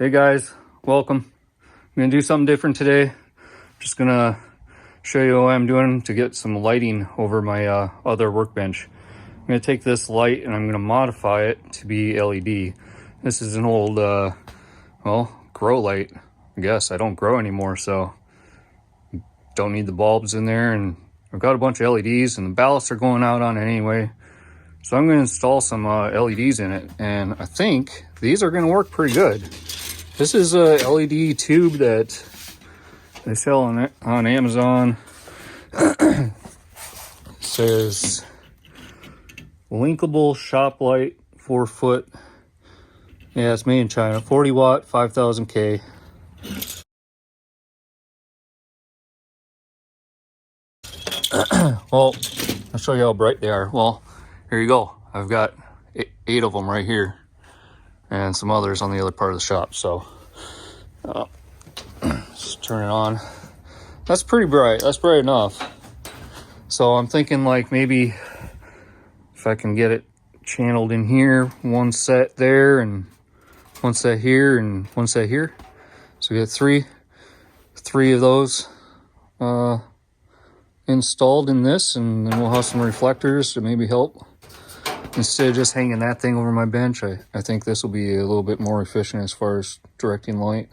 Hey guys, welcome. I'm gonna do something different today. Just gonna show you what I'm doing to get some lighting over my other workbench. I'm gonna take this light and I'm gonna modify it to be LED. This is an old, grow light. I guess I don't grow anymore, so don't need the bulbs in there. And I've got a bunch of LEDs and the ballasts are going out on it anyway. So I'm gonna install some LEDs in it, and I think these are gonna work pretty good. This is a LED tube that they sell on Amazon. It says linkable shop light, 4 foot. Yeah, it's made in China. 40 watt, 5000 K. Well, I'll show you how bright they are. Well, here you go. I've got 8 of them right here, and some others on the other part of the shop. So let's turn it on. That's pretty bright. That's bright enough. So I'm thinking like maybe if I can get it channeled in here, one set there and one set here and one set here. So we got three of those installed in this, and then we'll have some reflectors to maybe help. Instead of just hanging that thing over my bench, I think this will be a little bit more efficient as far as directing light.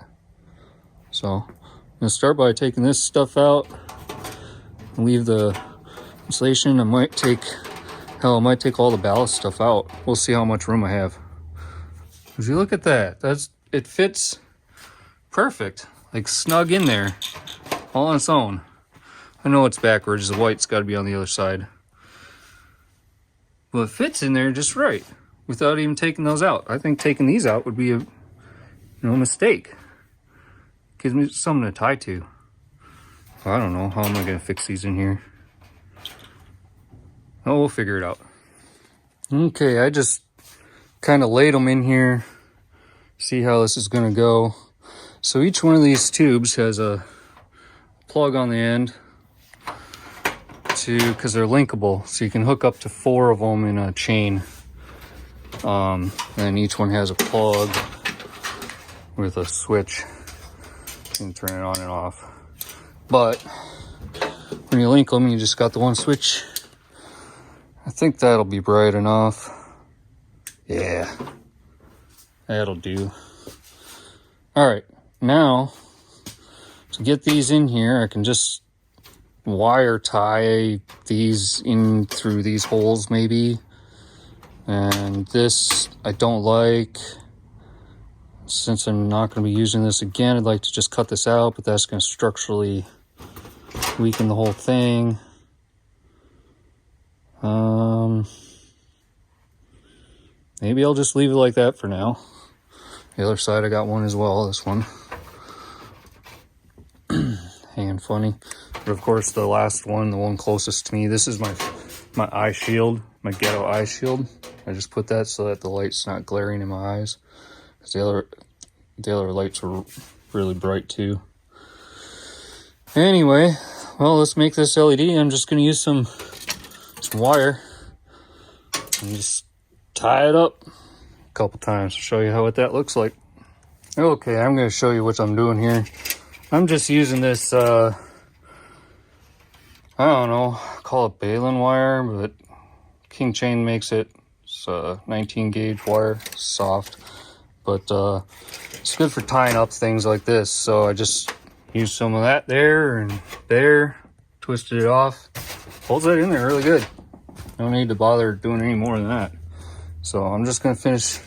So I'm gonna start by taking this stuff out and leave the insulation. I might take all the ballast stuff out. We'll see how much room I have. If you look at that, it fits perfect, like snug in there, all on its own. I know it's backwards, the white's got to be on the other side. Well, it fits in there just right without even taking those out. I think taking these out would be a mistake. Gives me something to tie to. I don't know, how am I going to fix these in here? Oh, we'll figure it out. Okay, I just kind of laid them in here. See how this is going to go. So each one of these tubes has a plug on the end because they're linkable, so you can hook up to 4 of them in a chain. And each one has a plug with a switch. You can turn it on and off. But when you link them, you just got the one switch. I think that'll be bright enough. Yeah, that'll do. All right, now to get these in here, I can just wire tie these in through these holes maybe. And this I don't like. Since I'm not going to be using this again, I'd like to just cut this out, but that's going to structurally weaken the whole thing. Maybe I'll just leave it like that for now. The other side I got one as well, this one. Hanging funny. But of course the last one, the one closest to me, this is my eye shield, my ghetto eye shield. I just put that so that the light's not glaring in my eyes. Because the other lights were really bright too. Anyway, well, let's make this LED. I'm just going to use some wire and just tie it up a couple times to show you what that looks like. Okay, I'm going to show you what I'm doing here. I'm just using this, I don't know, call it baling wire, but King Chain makes it. It's a 19 gauge wire, soft, but it's good for tying up things like this. So I just used some of that there and there, twisted it off, holds that in there really good. No need to bother doing any more than that. So I'm just going to finish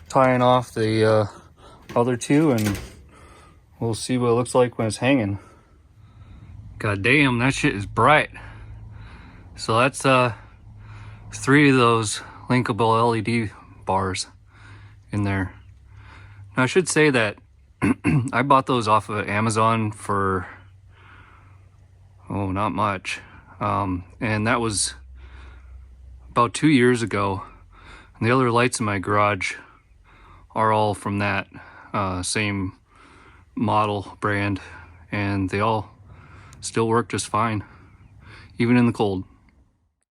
tying off the other two, and we'll see what it looks like when it's hanging. God damn, that shit is bright. So that's 3 of those linkable LED bars in there. Now I should say that I bought those off of Amazon for, not much. And that was about 2 years ago. And the other lights in my garage are all from that same model brand, and they all still work just fine, even in the cold.